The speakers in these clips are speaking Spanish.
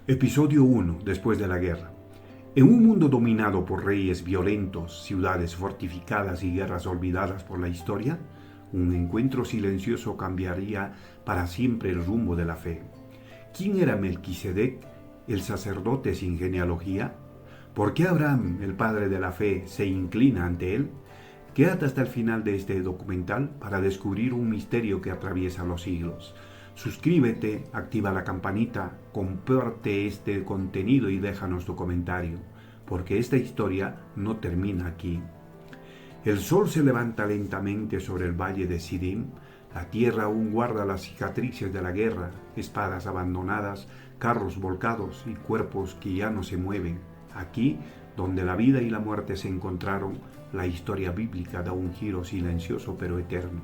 Episodio 1. Después de la guerra. En un mundo dominado por reyes violentos, ciudades fortificadas y guerras olvidadas por la historia, un encuentro silencioso cambiaría para siempre el rumbo de la fe. ¿Quién era Melquisedec, el sacerdote sin genealogía? ¿Por qué Abraham, el padre de la fe, se inclina ante él? Quédate hasta el final de este documental para descubrir un misterio que atraviesa los siglos. Suscríbete, activa la campanita, comparte este contenido y déjanos tu comentario, porque esta historia no termina aquí. El sol se levanta lentamente sobre el valle de Sidim. La tierra aún guarda las cicatrices de la guerra, espadas abandonadas, carros volcados y cuerpos que ya no se mueven. Aquí, donde la vida y la muerte se encontraron, la historia bíblica da un giro silencioso pero eterno.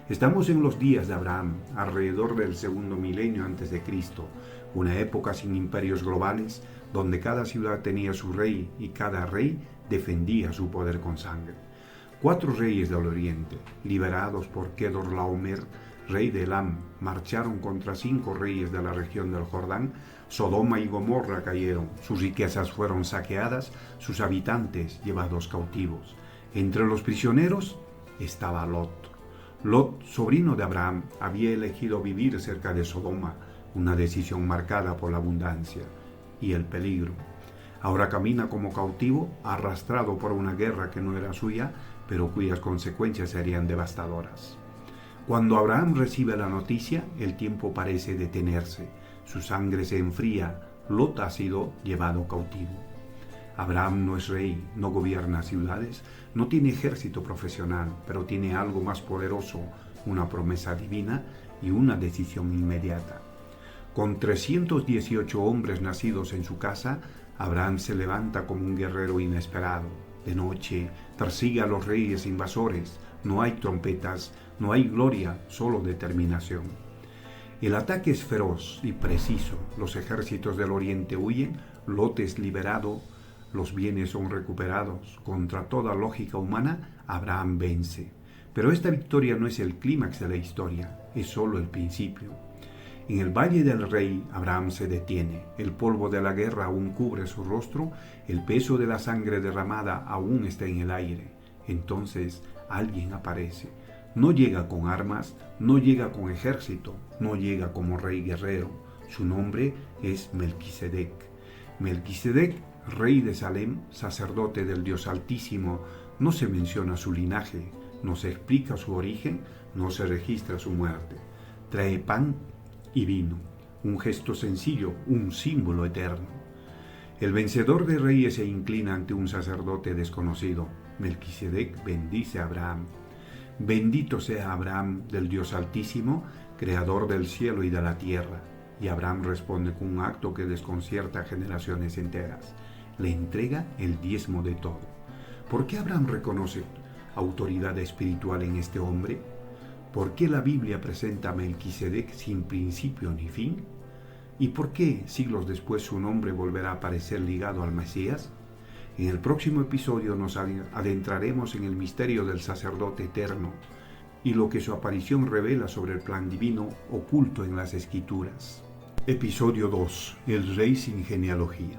Estamos en los días de Abraham, alrededor del segundo milenio antes de Cristo, una época sin imperios globales, donde cada ciudad tenía su rey y cada rey defendía su poder con sangre. 4 reyes del oriente, liberados por Kedorlaomer, rey de Elam, marcharon contra 5 reyes de la región del Jordán. Sodoma y Gomorra cayeron, sus riquezas fueron saqueadas, sus habitantes llevados cautivos. Entre los prisioneros estaba Lot. Lot, sobrino de Abraham, había elegido vivir cerca de Sodoma, una decisión marcada por la abundancia y el peligro. Ahora camina como cautivo, arrastrado por una guerra que no era suya, pero cuyas consecuencias serían devastadoras. Cuando Abraham recibe la noticia, el tiempo parece detenerse, su sangre se enfría, Lot ha sido llevado cautivo. Abraham no es rey, no gobierna ciudades, no tiene ejército profesional, pero tiene algo más poderoso, una promesa divina y una decisión inmediata. Con 318 hombres nacidos en su casa, Abraham se levanta como un guerrero inesperado. De noche, persigue a los reyes invasores. No hay trompetas, no hay gloria, solo determinación. El ataque es feroz y preciso. Los ejércitos del oriente huyen, Lot es liberado, los bienes son recuperados. Contra toda lógica humana, Abraham vence. Pero esta victoria no es el clímax de la historia, es solo el principio. En el Valle del Rey, Abraham se detiene. El polvo de la guerra aún cubre su rostro, el peso de la sangre derramada aún está en el aire. Entonces alguien aparece. No llega con armas, no llega con ejército, no llega como rey guerrero. Su nombre es Melquisedec. Melquisedec, rey de Salem, sacerdote del Dios Altísimo. No se menciona su linaje, no se explica su origen, no se registra su muerte. Trae pan y vino, un gesto sencillo, un símbolo eterno. El vencedor de reyes se inclina ante un sacerdote desconocido. Melquisedec bendice a Abraham. Bendito sea Abraham del Dios Altísimo, creador del cielo y de la tierra. Y Abraham responde con un acto que desconcierta a generaciones enteras. Le entrega el diezmo de todo. ¿Por qué Abraham reconoce autoridad espiritual en este hombre? ¿Por qué la Biblia presenta a Melquisedec sin principio ni fin? ¿Y por qué siglos después su nombre volverá a aparecer ligado al Mesías? En el próximo episodio nos adentraremos en el misterio del sacerdote eterno y lo que su aparición revela sobre el plan divino oculto en las Escrituras. Episodio 2. El rey sin genealogía.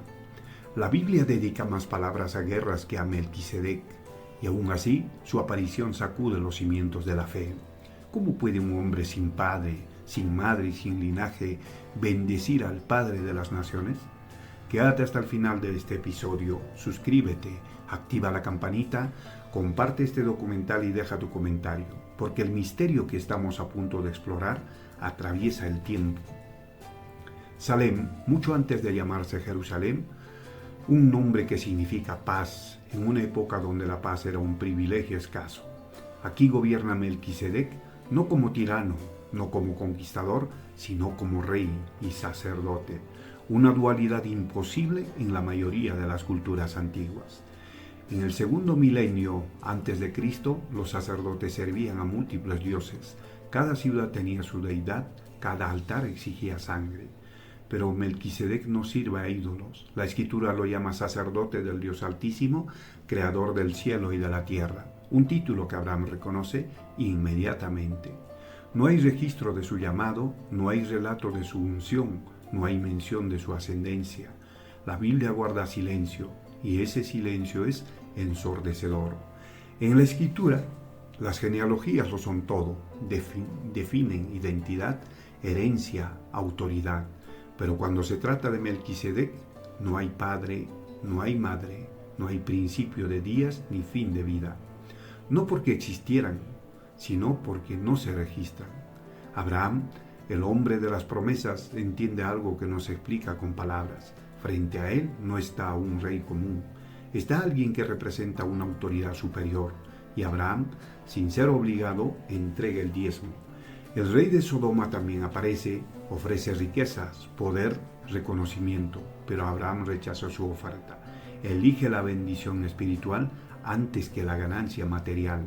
La Biblia dedica más palabras a guerras que a Melquisedec, y aún así su aparición sacude los cimientos de la fe. ¿Cómo puede un hombre sin padre, sin madre y sin linaje bendecir al Padre de las Naciones? Quédate hasta el final de este episodio, suscríbete, activa la campanita, comparte este documental y deja tu comentario, porque el misterio que estamos a punto de explorar atraviesa el tiempo. Salem, mucho antes de llamarse Jerusalén, un nombre que significa paz, en una época donde la paz era un privilegio escaso. Aquí gobierna Melquisedec, no como tirano, no como conquistador, sino como rey y sacerdote, una dualidad imposible en la mayoría de las culturas antiguas. En el segundo milenio antes de Cristo, los sacerdotes servían a múltiples dioses. Cada ciudad tenía su deidad, cada altar exigía sangre. Pero Melquisedec no sirve a ídolos. La Escritura lo llama sacerdote del Dios Altísimo, creador del cielo y de la tierra, un título que Abraham reconoce inmediatamente. No hay registro de su llamado, no hay relato de su unción, no hay mención de su ascendencia. La Biblia guarda silencio, y ese silencio es ensordecedor. En la Escritura, las genealogías lo son todo, definen identidad, herencia, autoridad. Pero cuando se trata de Melquisedec, no hay padre, no hay madre, no hay principio de días ni fin de vida. No porque existieran, sino porque no se registran. Abraham, el hombre de las promesas, entiende algo que no se explica con palabras. Frente a él no está un rey común, está alguien que representa una autoridad superior, y Abraham, sin ser obligado, entrega el diezmo. El rey de Sodoma también aparece, ofrece riquezas, poder, reconocimiento, pero Abraham rechaza su oferta. Elige la bendición espiritual antes que la ganancia material.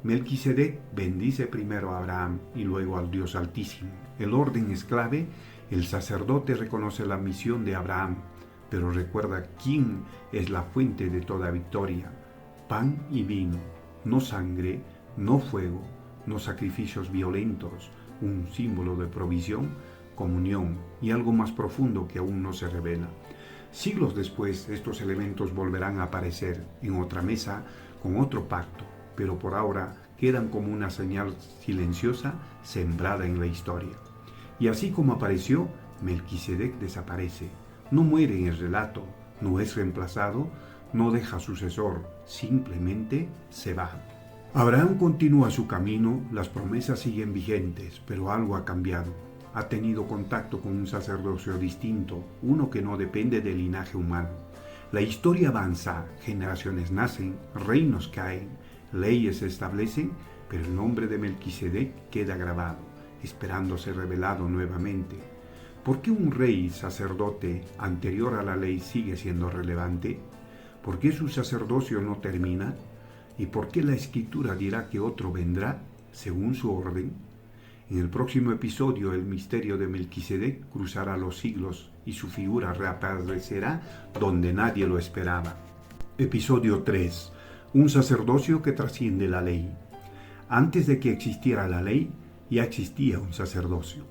Melquisedec bendice primero a Abraham y luego al Dios Altísimo. El orden es clave. El sacerdote reconoce la misión de Abraham, pero recuerda quién es la fuente de toda victoria. Pan y vino, no sangre, no fuego, no sacrificios violentos, un símbolo de provisión, comunión y algo más profundo que aún no se revela. Siglos después, estos elementos volverán a aparecer en otra mesa con otro pacto, pero por ahora quedan como una señal silenciosa sembrada en la historia. Y así como apareció, Melquisedec desaparece. No muere en el relato, no es reemplazado, no deja sucesor, simplemente se va. Abraham continúa su camino, las promesas siguen vigentes, pero algo ha cambiado. Ha tenido contacto con un sacerdocio distinto, uno que no depende del linaje humano. La historia avanza, generaciones nacen, reinos caen, leyes se establecen, pero el nombre de Melquisedec queda grabado, esperando ser revelado nuevamente. ¿Por qué un rey sacerdote anterior a la ley sigue siendo relevante? ¿Por qué su sacerdocio no termina? ¿Y por qué la Escritura dirá que otro vendrá según su orden? En el próximo episodio, el misterio de Melquisedec cruzará los siglos y su figura reaparecerá donde nadie lo esperaba. Episodio 3. Un sacerdocio que trasciende la ley. Antes de que existiera la ley, ya existía un sacerdocio.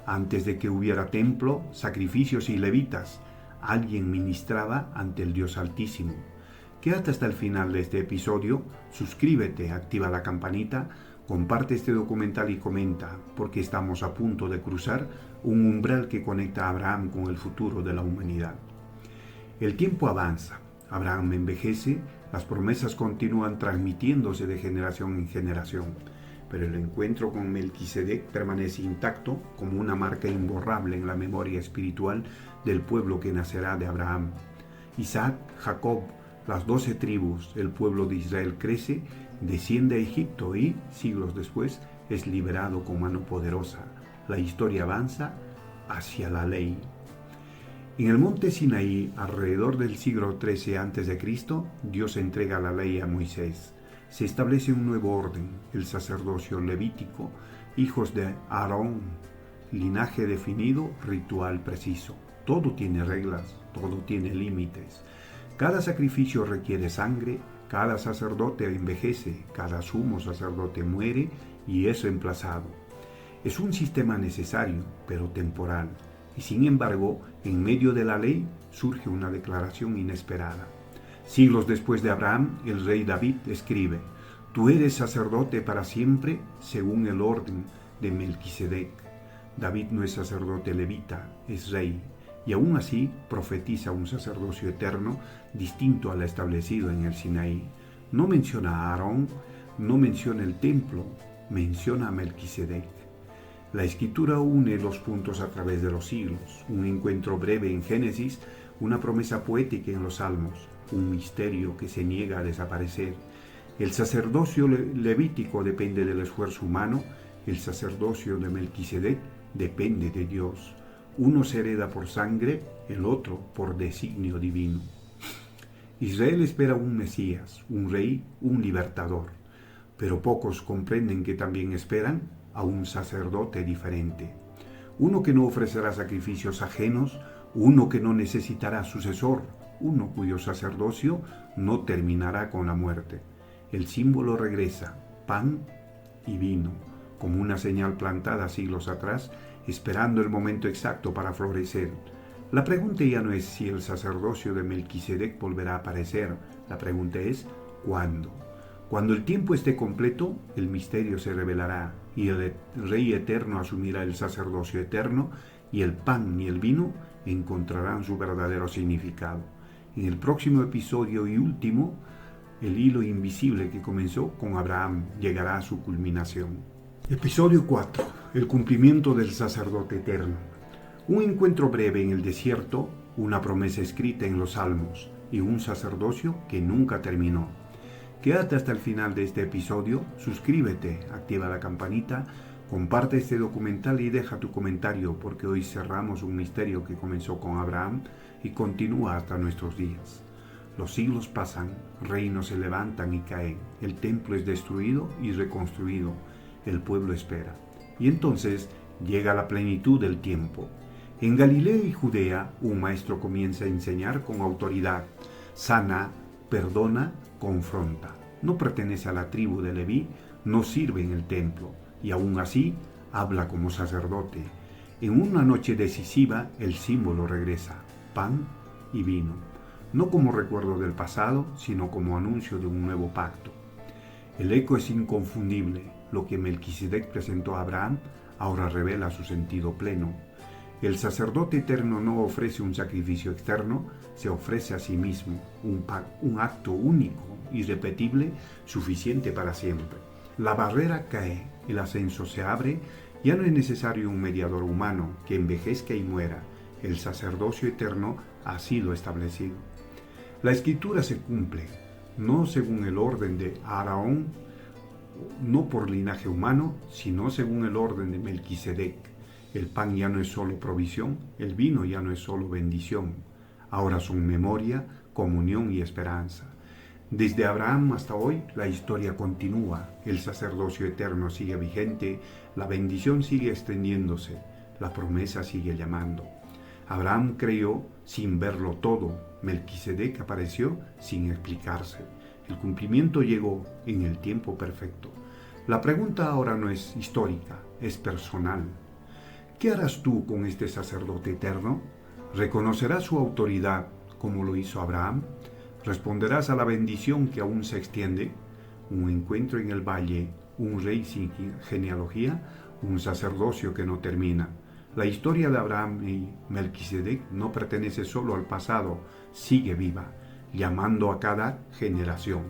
Antes de que hubiera templo, sacrificios y levitas, alguien ministraba ante el Dios Altísimo. Quédate hasta el final de este episodio, suscríbete, activa la campanita, comparte este documental y comenta, porque estamos a punto de cruzar un umbral que conecta a Abraham con el futuro de la humanidad. El tiempo avanza, Abraham envejece, las promesas continúan transmitiéndose de generación en generación, pero el encuentro con Melquisedec permanece intacto como una marca imborrable en la memoria espiritual del pueblo que nacerá de Abraham. Isaac, Jacob, las 12 tribus, el pueblo de Israel crece, desciende a Egipto y, siglos después, es liberado con mano poderosa. La historia avanza hacia la ley. En el monte Sinaí, alrededor del siglo XIII a.C., Dios entrega la ley a Moisés. Se establece un nuevo orden, el sacerdocio levítico, hijos de Aarón, linaje definido, ritual preciso. Todo tiene reglas, todo tiene límites. Cada sacrificio requiere sangre, cada sacerdote envejece, cada sumo sacerdote muere y es reemplazado. Es un sistema necesario, pero temporal. Y sin embargo, en medio de la ley surge una declaración inesperada. Siglos después de Abraham, el rey David escribe: «Tú eres sacerdote para siempre, según el orden de Melquisedec». David no es sacerdote levita, es rey, y aún así profetiza un sacerdocio eterno distinto al establecido en el Sinaí. No menciona a Aarón, no menciona el templo, menciona a Melquisedec. La Escritura une los puntos a través de los siglos, un encuentro breve en Génesis, una promesa poética en los Salmos, un misterio que se niega a desaparecer. El sacerdocio levítico depende del esfuerzo humano, el sacerdocio de Melquisedec depende de Dios. Uno se hereda por sangre, el otro por designio divino. Israel espera un Mesías, un rey, un libertador, pero pocos comprenden que también esperan a un sacerdote diferente. Uno que no ofrecerá sacrificios ajenos, uno que no necesitará sucesor, uno cuyo sacerdocio no terminará con la muerte. El símbolo regresa, pan y vino, como una señal plantada siglos atrás esperando el momento exacto para florecer. La pregunta ya no es si el sacerdocio de Melquisedec volverá a aparecer, la pregunta es ¿cuándo? Cuando el tiempo esté completo, el misterio se revelará y el Rey Eterno asumirá el sacerdocio eterno y el pan y el vino encontrarán su verdadero significado. En el próximo episodio y último, el hilo invisible que comenzó con Abraham llegará a su culminación. Episodio 4. El cumplimiento del sacerdote eterno. Un encuentro breve en el desierto, una promesa escrita en los Salmos y un sacerdocio que nunca terminó. Quédate hasta el final de este episodio, suscríbete, activa la campanita, comparte este documental y deja tu comentario porque hoy cerramos un misterio que comenzó con Abraham y continúa hasta nuestros días. Los siglos pasan, reinos se levantan y caen, el templo es destruido y reconstruido, el pueblo espera. Y entonces llega la plenitud del tiempo. En Galilea y Judea, un maestro comienza a enseñar con autoridad, sana, perdona, confronta. No pertenece a la tribu de Leví, no sirve en el templo, y aún así habla como sacerdote. En una noche decisiva, el símbolo regresa, pan y vino, no como recuerdo del pasado, sino como anuncio de un nuevo pacto. El eco es inconfundible, lo que Melquisedec presentó a Abraham ahora revela su sentido pleno. El sacerdote eterno no ofrece un sacrificio externo, se ofrece a sí mismo, un acto único, irrepetible, suficiente para siempre. La barrera cae, el ascenso se abre, ya no es necesario un mediador humano que envejezca y muera, el sacerdocio eterno ha sido establecido. La escritura se cumple, no según el orden de Aarón, no por linaje humano, sino según el orden de Melquisedec. El pan ya no es solo provisión, el vino ya no es solo bendición. Ahora son memoria, comunión y esperanza. Desde Abraham hasta hoy, la historia continúa. El sacerdocio eterno sigue vigente, la bendición sigue extendiéndose, la promesa sigue llamando. Abraham creyó sin verlo todo, Melquisedec apareció sin explicarse. El cumplimiento llegó en el tiempo perfecto. La pregunta ahora no es histórica, es personal. ¿Qué harás tú con este sacerdote eterno? ¿Reconocerás su autoridad como lo hizo Abraham? ¿Responderás a la bendición que aún se extiende? Un encuentro en el valle, un rey sin genealogía, un sacerdocio que no termina. La historia de Abraham y Melquisedec no pertenece solo al pasado, sigue viva, llamando a cada generación.